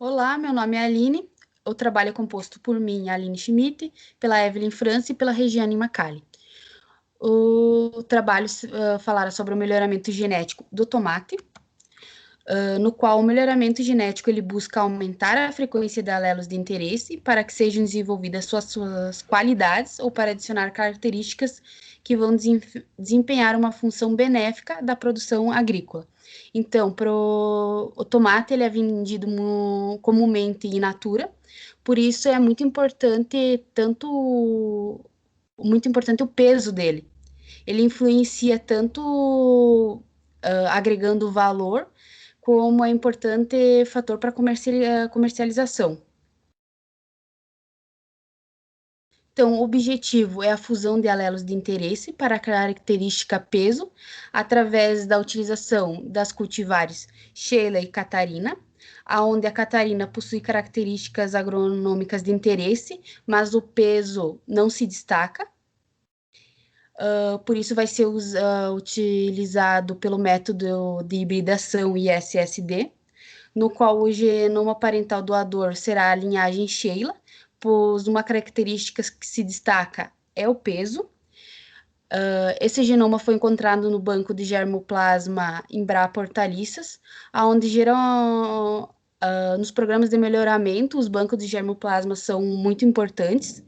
Olá, meu nome é Aline. O trabalho é composto por mim, Aline Schmidt, pela Evelyn França e pela Regiane Macali. O trabalho falará sobre o melhoramento genético do tomate, no qual o melhoramento genético ele busca aumentar a frequência de alelos de interesse para que sejam desenvolvidas suas qualidades ou para adicionar características que vão desempenhar uma função benéfica da produção agrícola. Então, o tomate ele é vendido comumente in natura, por isso é muito importante o peso dele. Ele influencia tanto agregando valor como é importante fator para comercialização. Então, o objetivo é a fusão de alelos de interesse para a característica peso, através da utilização das cultivares Sheila e Catarina, aonde a Catarina possui características agronômicas de interesse, mas o peso não se destaca. Por isso vai ser utilizado pelo método de hibridação ISSD, no qual o genoma parental doador será a linhagem Sheila, pois uma característica que se destaca é o peso. Esse genoma foi encontrado no banco de germoplasma Embrapa Hortaliças, onde geram nos programas de melhoramento, os bancos de germoplasma são muito importantes,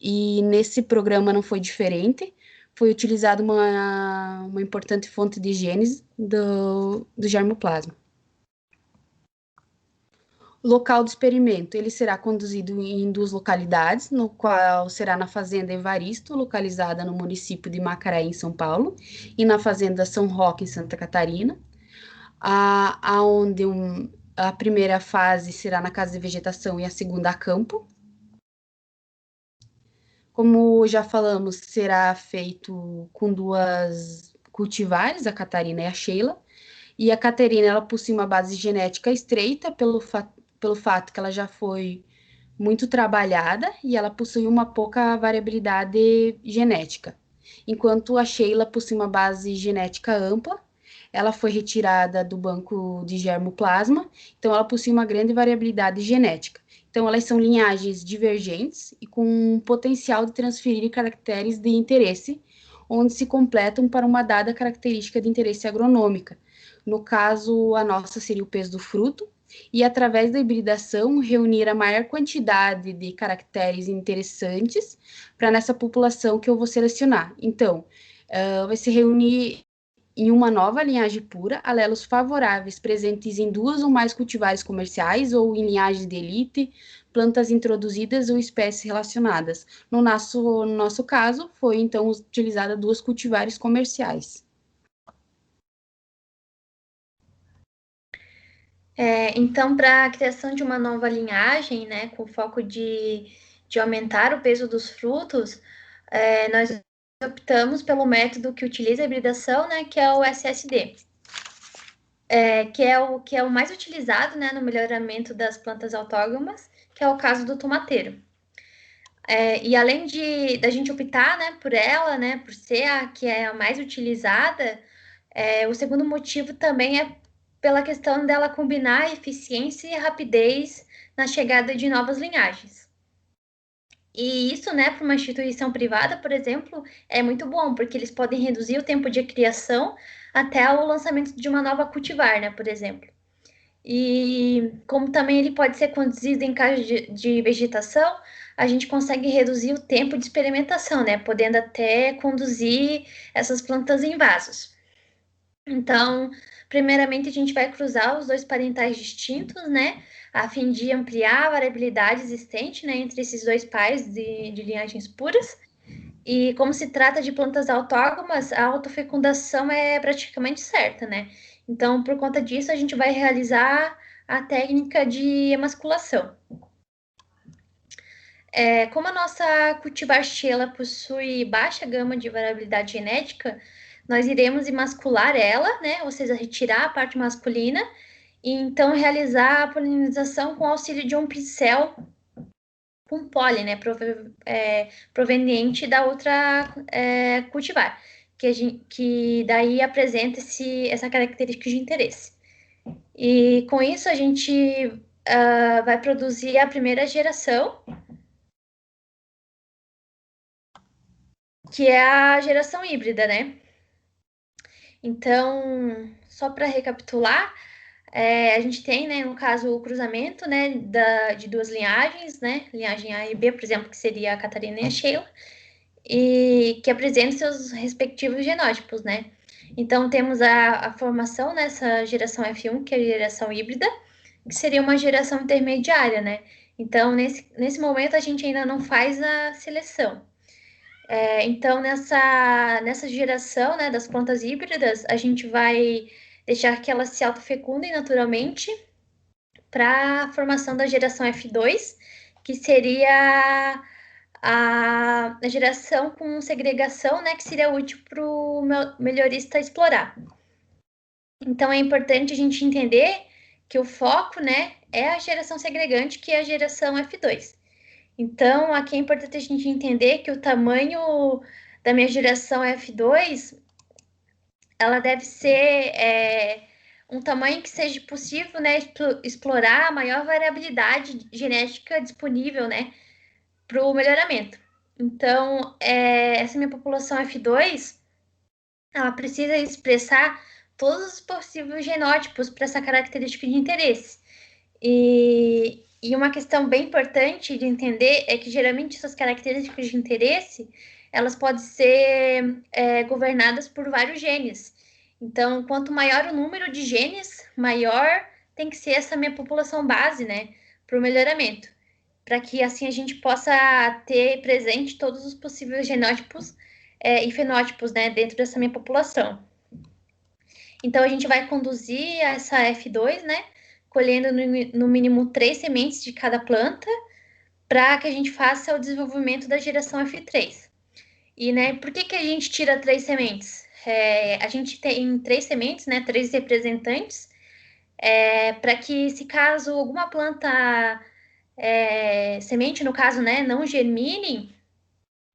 e nesse programa não foi diferente. Foi utilizada uma importante fonte de genes do germoplasma. O local do experimento, ele será conduzido em duas localidades, no qual será na Fazenda Evaristo, localizada no município de Macaé, em São Paulo, e na Fazenda São Roque, em Santa Catarina, aonde a primeira fase será na casa de vegetação e a segunda a campo. Como já falamos, será feito com duas cultivares, a Catarina e a Sheila, e a Catarina, ela possui uma base genética estreita pelo fato que ela já foi muito trabalhada e ela possui uma pouca variabilidade genética. Enquanto a Sheila possui uma base genética ampla, ela foi retirada do banco de germoplasma, então ela possui uma grande variabilidade genética. Então, elas são linhagens divergentes e com potencial de transferir caracteres de interesse, onde se completam para uma dada característica de interesse agronômica. No caso, a nossa seria o peso do fruto, e através da hibridação reunir a maior quantidade de caracteres interessantes para nessa população que eu vou selecionar. Então, vai se reunir em uma nova linhagem pura, alelos favoráveis presentes em duas ou mais cultivares comerciais ou em linhagens de elite, plantas introduzidas ou espécies relacionadas. No nosso caso, foi então utilizada duas cultivares comerciais. Então, para a criação de uma nova linhagem, né, com foco de aumentar o peso dos frutos, nós optamos pelo método que utiliza a hibridação, né, que é o SSD, que é o mais utilizado, né, no melhoramento das plantas autógamas, que é o caso do tomateiro. E além da gente optar, né, por ela, né, por ser a que é a mais utilizada, o segundo motivo também é pela questão dela combinar eficiência e rapidez na chegada de novas linhagens. E isso, né, para uma instituição privada, por exemplo, é muito bom, porque eles podem reduzir o tempo de criação até o lançamento de uma nova cultivar, né, por exemplo. E como também ele pode ser conduzido em caso de vegetação, a gente consegue reduzir o tempo de experimentação, né, podendo até conduzir essas plantas em vasos. Então, primeiramente, a gente vai cruzar os dois parentais distintos, né? A fim de ampliar a variabilidade existente, né, entre esses dois pais de linhagens puras. E como se trata de plantas autógamas, a autofecundação é praticamente certa, né? Então, por conta disso, a gente vai realizar a técnica de emasculação. Como a nossa cultivar Sheila possui baixa gama de variabilidade genética, nós iremos emascular ela, né? Ou seja, retirar a parte masculina e então realizar a polinização com auxílio de um pincel com pólen, né? Proveniente da outra cultivar, que daí apresenta essa característica de interesse. E com isso a gente vai produzir a primeira geração, que é a geração híbrida, né? Então, só para recapitular, a gente tem, né, no caso, o cruzamento, né, de duas linhagens, né, linhagem A e B, por exemplo, que seria a Catarina e a Sheila, e que apresentam seus respectivos genótipos, né? Então, temos a formação nessa geração F1, que é a geração híbrida, que seria uma geração intermediária, né? Então, nesse momento, a gente ainda não faz a seleção. Então, nessa geração, né, das plantas híbridas, a gente vai deixar que elas se autofecundem naturalmente para a formação da geração F2, que seria a geração com segregação, né, que seria útil para o melhorista explorar. Então, é importante a gente entender que o foco, né, é a geração segregante, que é a geração F2. Então, aqui é importante a gente entender que o tamanho da minha geração F2, ela deve ser um tamanho que seja possível, né, explorar a maior variabilidade genética disponível, né, para o melhoramento. Então, essa minha população F2, ela precisa expressar todos os possíveis genótipos para essa característica de interesse. E uma questão bem importante de entender é que geralmente essas características de interesse elas podem ser governadas por vários genes. Então, quanto maior o número de genes, maior tem que ser essa minha população base, né, para o melhoramento, para que assim a gente possa ter presente todos os possíveis genótipos e fenótipos, né, dentro dessa minha população. Então, a gente vai conduzir essa F2, né, colhendo no mínimo 3 sementes de cada planta, para que a gente faça o desenvolvimento da geração F3. E, né, por que a gente tira 3 sementes? A gente tem 3 sementes, né, 3 representantes, para que, se caso alguma planta semente, no caso, né, não germine,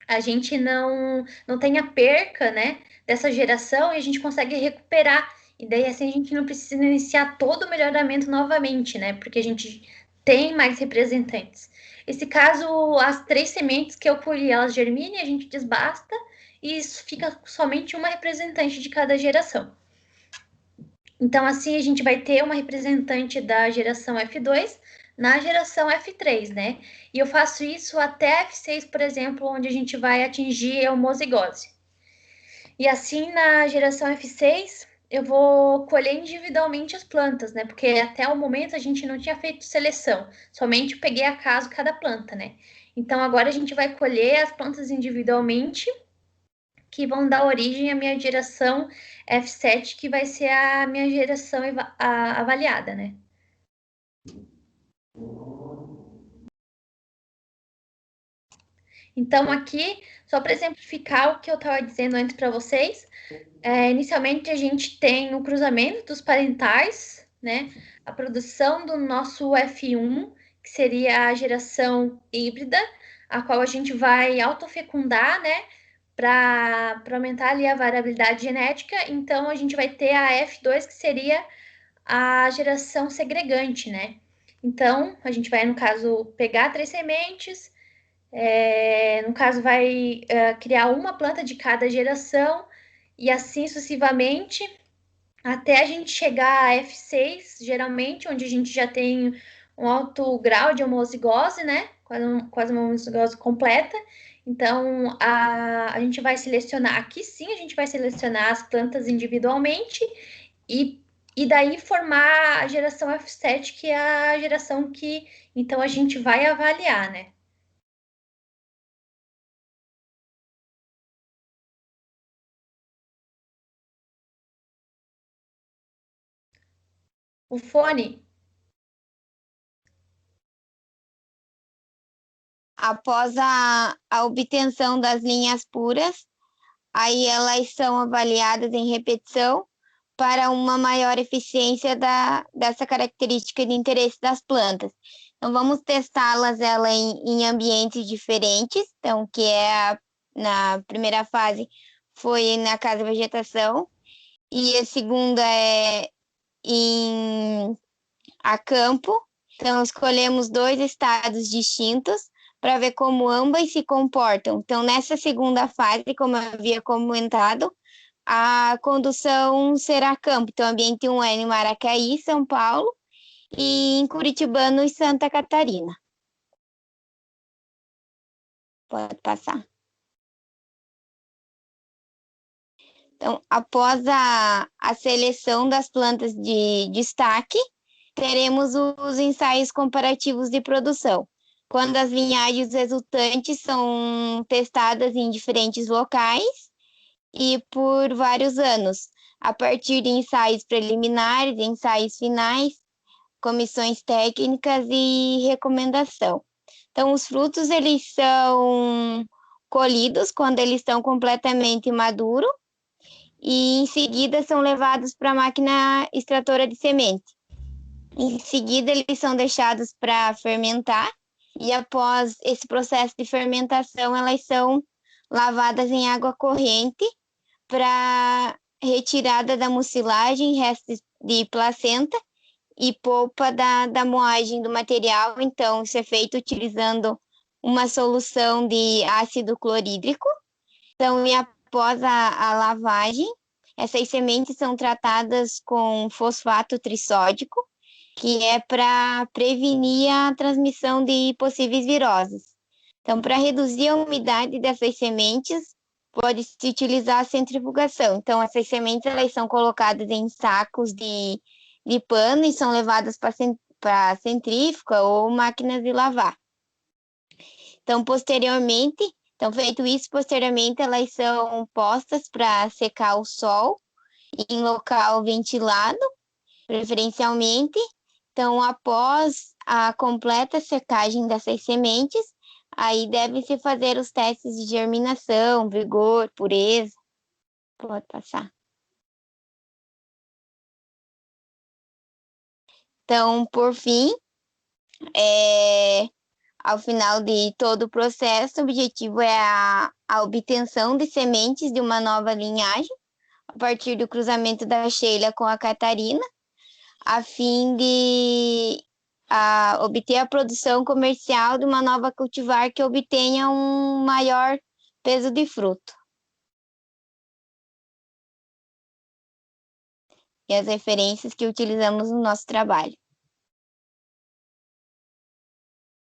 a gente não tenha perca, né, dessa geração e a gente consegue recuperar. E daí, assim, a gente não precisa iniciar todo o melhoramento novamente, né, porque a gente tem mais representantes. Esse caso, as 3 sementes que eu colhi, elas germinem, a gente desbasta e isso fica somente uma representante de cada geração. Então, assim, a gente vai ter uma representante da geração F2 na geração F3, né? E eu faço isso até F6, por exemplo, onde a gente vai atingir a homozigose. E assim, na geração F6, eu vou colher individualmente as plantas, né? Porque até o momento a gente não tinha feito seleção, somente peguei a caso cada planta, né? Então, agora a gente vai colher as plantas individualmente, que vão dar origem à minha geração F7, que vai ser a minha geração avaliada, né? Então, aqui, só para exemplificar o que eu estava dizendo antes para vocês, inicialmente a gente tem o cruzamento dos parentais, né? A produção do nosso F1, que seria a geração híbrida, a qual a gente vai autofecundar, né? Para aumentar ali a variabilidade genética. Então, a gente vai ter a F2, que seria a geração segregante, né? Então, a gente vai, no caso, pegar 3 sementes, no caso, vai criar uma planta de cada geração, e assim sucessivamente, até a gente chegar a F6, geralmente, onde a gente já tem um alto grau de homozigose, né? Quase uma homozigose completa. Então, a gente vai selecionar, aqui sim, a gente vai selecionar as plantas individualmente e daí formar a geração F7, que é a geração que, então, a gente vai avaliar, né? O fone, Após a obtenção das linhas puras, aí elas são avaliadas em repetição para uma maior eficiência dessa característica de interesse das plantas. Então, vamos testá-las em ambientes diferentes, então, que na primeira fase foi na casa de vegetação, e a segunda é em a campo, Então, escolhemos 2 estados distintos para ver como ambas se comportam. Então, nessa segunda fase, como eu havia comentado, a condução será campo. Então, ambiente 1 é em Maracaí, São Paulo, e em Curitibano e Santa Catarina. Pode passar. Então, após a seleção das plantas de destaque, teremos os ensaios comparativos de produção, quando as linhagens resultantes são testadas em diferentes locais e por vários anos, a partir de ensaios preliminares, ensaios finais, comissões técnicas e recomendação. Então, os frutos, eles são colhidos quando eles estão completamente maduros e, em seguida, são levados para a máquina extratora de semente. Em seguida, eles são deixados para fermentar e, após esse processo de fermentação, elas são lavadas em água corrente para retirada da mucilagem, restos de placenta e polpa da moagem do material. Então, isso é feito utilizando uma solução de ácido clorídrico. Então, e após a lavagem, essas sementes são tratadas com fosfato trissódico, que é para prevenir a transmissão de possíveis viroses. Então, para reduzir a umidade dessas sementes, pode-se utilizar a centrifugação. Então, essas sementes, elas são colocadas em sacos de pano e são levadas para centrífuga ou máquinas de lavar. Então, feito isso, posteriormente, elas são postas para secar ao sol em local ventilado, preferencialmente. Então, após a completa secagem dessas sementes, aí deve-se fazer os testes de germinação, vigor, pureza. Pode passar. Então, por fim, ao final de todo o processo, o objetivo é a obtenção de sementes de uma nova linhagem, a partir do cruzamento da Sheila com a Catarina, a fim de obter a produção comercial de uma nova cultivar que obtenha um maior peso de fruto. E as referências que utilizamos no nosso trabalho.